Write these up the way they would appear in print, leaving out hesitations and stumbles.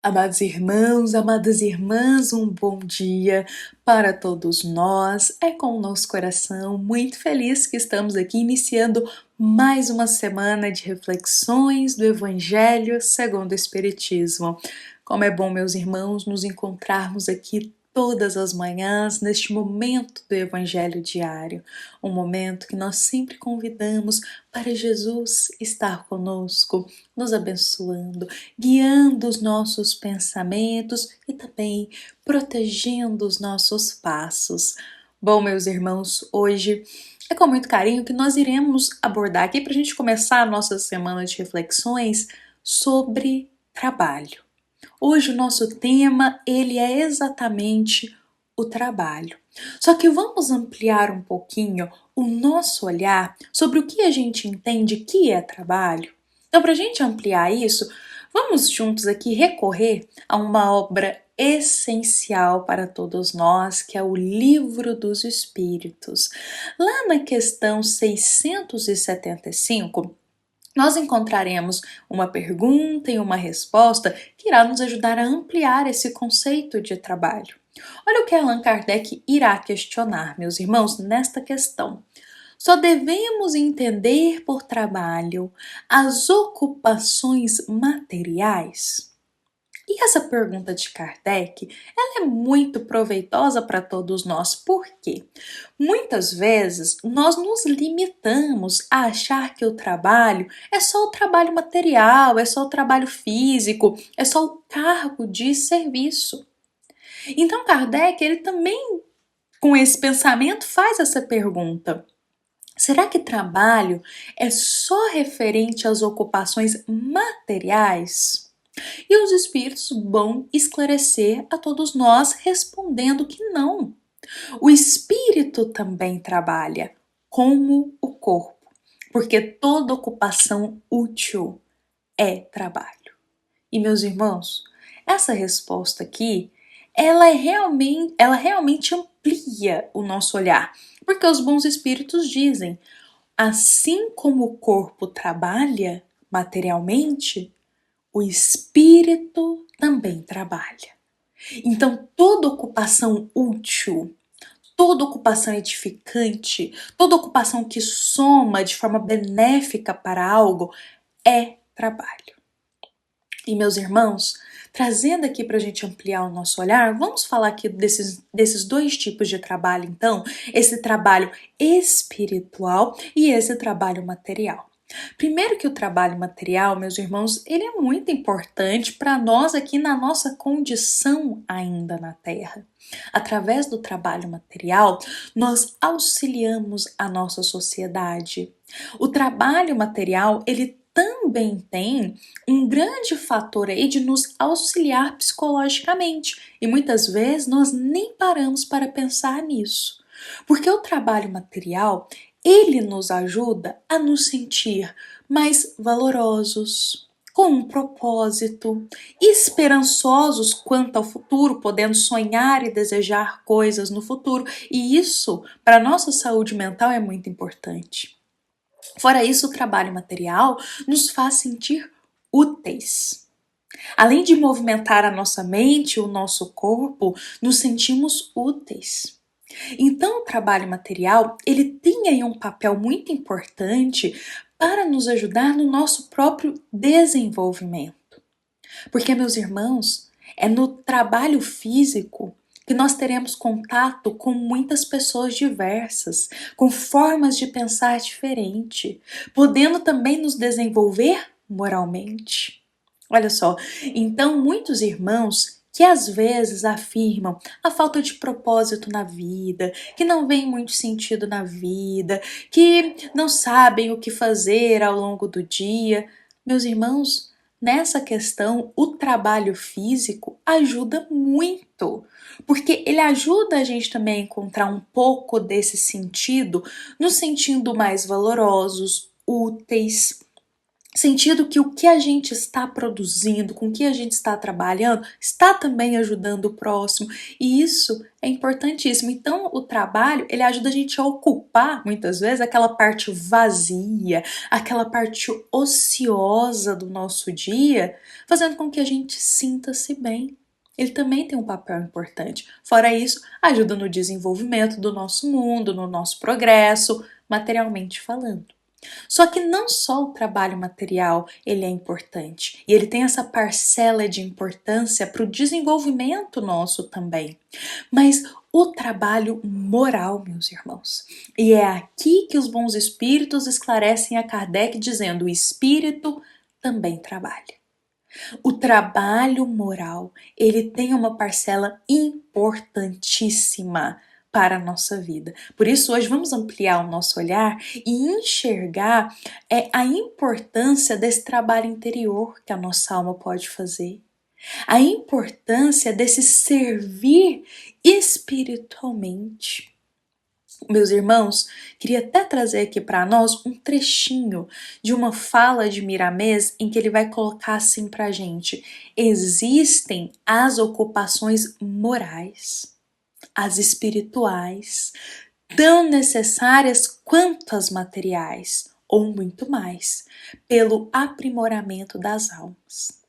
Amados irmãos, amadas irmãs, um bom dia para todos nós. É com o nosso coração muito feliz que estamos aqui iniciando mais uma semana de reflexões do Evangelho segundo o Espiritismo. Como é bom, meus irmãos, nos encontrarmos aqui todas as manhãs neste momento do Evangelho diário, um momento que nós sempre convidamos para Jesus estar conosco, nos abençoando, guiando os nossos pensamentos e também protegendo os nossos passos. Bom, meus irmãos, hoje é com muito carinho que nós iremos abordar aqui para a gente começar a nossa semana de reflexões sobre trabalho. Hoje o nosso tema, ele é exatamente o trabalho. Só que vamos ampliar um pouquinho o nosso olhar sobre o que a gente entende que é trabalho. Então, para a gente ampliar isso, vamos juntos aqui recorrer a uma obra essencial para todos nós, que é o Livro dos Espíritos. Lá na questão 675, nós encontraremos uma pergunta e uma resposta que irá nos ajudar a ampliar esse conceito de trabalho. Olha o que Allan Kardec irá questionar, meus irmãos, nesta questão. Só devemos entender por trabalho as ocupações materiais? E essa pergunta de Kardec, ela é muito proveitosa para todos nós, porque muitas vezes nós nos limitamos a achar que o trabalho é só o trabalho material, é só o trabalho físico, é só o cargo de serviço. Então Kardec, ele também, com esse pensamento, faz essa pergunta. Será que trabalho é só referente às ocupações materiais? E os espíritos vão esclarecer a todos nós respondendo que não. O espírito também trabalha, como o corpo, porque toda ocupação útil é trabalho. E meus irmãos, essa resposta aqui, ela realmente amplia o nosso olhar, porque os bons espíritos dizem, assim como o corpo trabalha materialmente, o espírito também trabalha. Então, toda ocupação útil, toda ocupação edificante, toda ocupação que soma de forma benéfica para algo é trabalho. E meus irmãos, trazendo aqui para a gente ampliar o nosso olhar, vamos falar aqui desses dois tipos de trabalho, então, esse trabalho espiritual e esse trabalho material. Primeiro que o trabalho material, meus irmãos, ele é muito importante para nós aqui na nossa condição ainda na Terra. Através do trabalho material, nós auxiliamos a nossa sociedade. O trabalho material, ele também tem um grande fator aí de nos auxiliar psicologicamente e muitas vezes nós nem paramos para pensar nisso. Porque o trabalho material, ele nos ajuda a nos sentir mais valorosos, com um propósito, esperançosos quanto ao futuro, podendo sonhar e desejar coisas no futuro, e isso, para a nossa saúde mental, é muito importante. Fora isso, o trabalho material nos faz sentir úteis. Além de movimentar a nossa mente e o nosso corpo, nos sentimos úteis. Então, o trabalho material, ele tem aí um papel muito importante para nos ajudar no nosso próprio desenvolvimento. Porque, meus irmãos, é no trabalho físico que nós teremos contato com muitas pessoas diversas, com formas de pensar diferente, podendo também nos desenvolver moralmente. Olha só, então muitos irmãos que às vezes afirmam a falta de propósito na vida, que não vem muito sentido na vida, que não sabem o que fazer ao longo do dia. Meus irmãos, nessa questão, o trabalho físico ajuda muito, porque ele ajuda a gente também a encontrar um pouco desse sentido, nos sentindo mais valorosos, úteis. sentido que o que a gente está produzindo, com o que a gente está trabalhando, está também ajudando o próximo, e isso é importantíssimo. Então, o trabalho, ele ajuda a gente a ocupar, muitas vezes, aquela parte vazia, aquela parte ociosa do nosso dia, fazendo com que a gente sinta-se bem. Ele também tem um papel importante. Fora isso, ajuda no desenvolvimento do nosso mundo, no nosso progresso, materialmente falando. Só que não só o trabalho material ele é importante, e ele tem essa parcela de importância para o desenvolvimento nosso também, mas o trabalho moral, meus irmãos. E é aqui que os bons espíritos esclarecem a Kardec dizendo: o espírito também trabalha. O trabalho moral, ele tem uma parcela importantíssima para a nossa vida. Por isso, hoje vamos ampliar o nosso olhar e enxergar a importância desse trabalho interior que a nossa alma pode fazer. A importância desse servir espiritualmente. Meus irmãos, queria até trazer aqui para nós um trechinho de uma fala de Miramês em que ele vai colocar assim para a gente: existem as ocupações morais, as espirituais, tão necessárias quanto as materiais, ou muito mais, pelo aprimoramento das almas.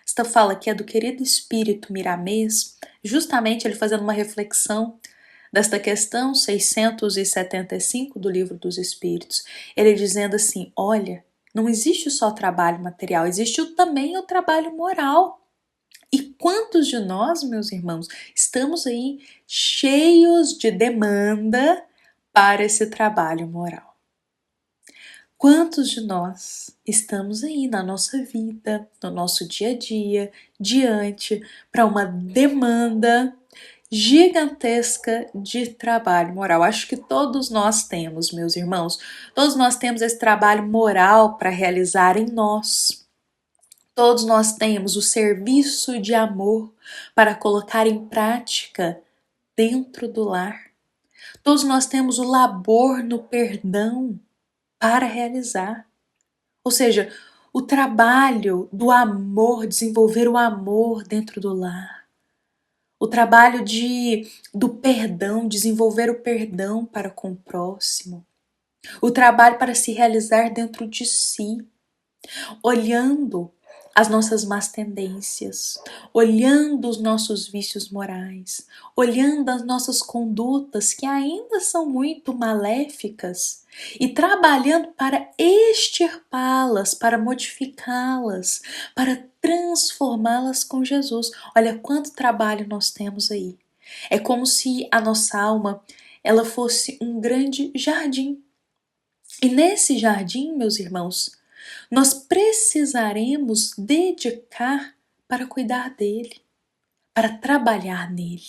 Esta fala aqui é do querido espírito Miramês, justamente ele fazendo uma reflexão desta questão 675 do Livro dos Espíritos, ele dizendo assim: olha, não existe só trabalho material, existe também o trabalho moral. E quantos de nós, meus irmãos, estamos aí cheios de demanda para esse trabalho moral? Quantos de nós estamos aí na nossa vida, no nosso dia a dia, diante para uma demanda gigantesca de trabalho moral? Acho que todos nós temos, meus irmãos, todos nós temos esse trabalho moral para realizar em nós. Todos nós temos o serviço de amor para colocar em prática dentro do lar. Todos nós temos o labor no perdão para realizar. Ou seja, o trabalho do amor, desenvolver o amor dentro do lar. O trabalho do perdão, desenvolver o perdão para com o próximo. O trabalho para se realizar dentro de si, olhando as nossas más tendências, olhando os nossos vícios morais, olhando as nossas condutas que ainda são muito maléficas e trabalhando para extirpá-las, para modificá-las, para transformá-las com Jesus. Olha quanto trabalho nós temos aí. É como se a nossa alma ela fosse um grande jardim. E nesse jardim, meus irmãos, nós precisaremos dedicar para cuidar dele, para trabalhar nele.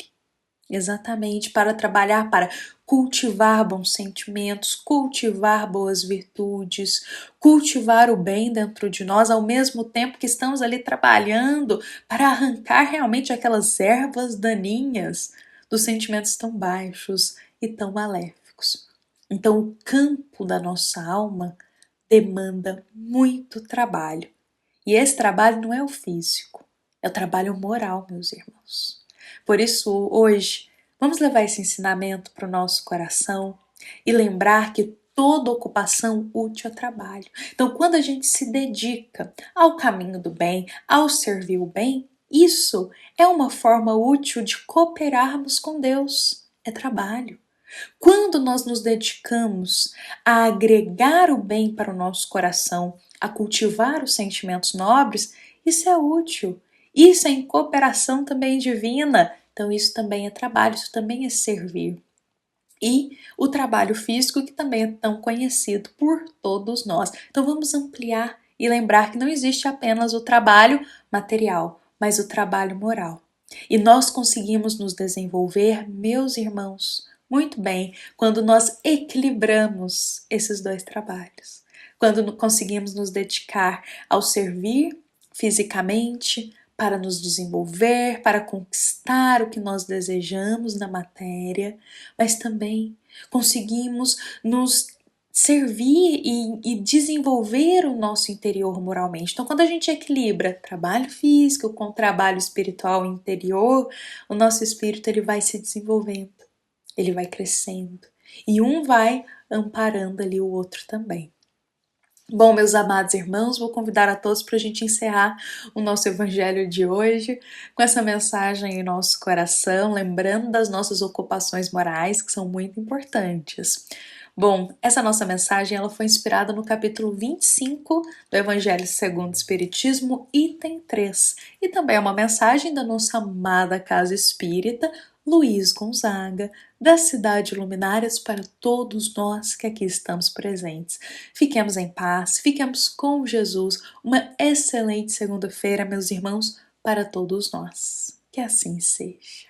Exatamente, para trabalhar, para cultivar bons sentimentos, cultivar boas virtudes, cultivar o bem dentro de nós, ao mesmo tempo que estamos ali trabalhando para arrancar realmente aquelas ervas daninhas dos sentimentos tão baixos e tão maléficos. Então, o campo da nossa alma demanda muito trabalho. E esse trabalho não é o físico, é o trabalho moral, meus irmãos. Por isso, hoje, vamos levar esse ensinamento para o nosso coração e lembrar que toda ocupação útil é trabalho. Então, quando a gente se dedica ao caminho do bem, ao servir o bem, isso é uma forma útil de cooperarmos com Deus. É trabalho. Quando nós nos dedicamos a agregar o bem para o nosso coração, a cultivar os sentimentos nobres, isso é útil. Isso é em cooperação também divina. Então isso também é trabalho, isso também é servir. E o trabalho físico, que também é tão conhecido por todos nós. Então vamos ampliar e lembrar que não existe apenas o trabalho material, mas o trabalho moral. E nós conseguimos nos desenvolver, meus irmãos, muito bem quando nós equilibramos esses dois trabalhos. Quando conseguimos nos dedicar ao servir fisicamente, para nos desenvolver, para conquistar o que nós desejamos na matéria, mas também conseguimos nos servir e desenvolver o nosso interior moralmente. Então, quando a gente equilibra trabalho físico com trabalho espiritual interior, o nosso espírito ele vai se desenvolvendo, ele vai crescendo e um vai amparando ali o outro também. Bom, meus amados irmãos, vou convidar a todos para a gente encerrar o nosso evangelho de hoje com essa mensagem em nosso coração, lembrando das nossas ocupações morais, que são muito importantes. Bom, essa nossa mensagem ela foi inspirada no capítulo 25 do Evangelho segundo o Espiritismo, item 3, e também é uma mensagem da nossa amada Casa Espírita, Luiz Gonzaga, da Cidade Luminárias, para todos nós que aqui estamos presentes. Fiquemos em paz, fiquemos com Jesus. Uma excelente segunda-feira, meus irmãos, para todos nós. Que assim seja.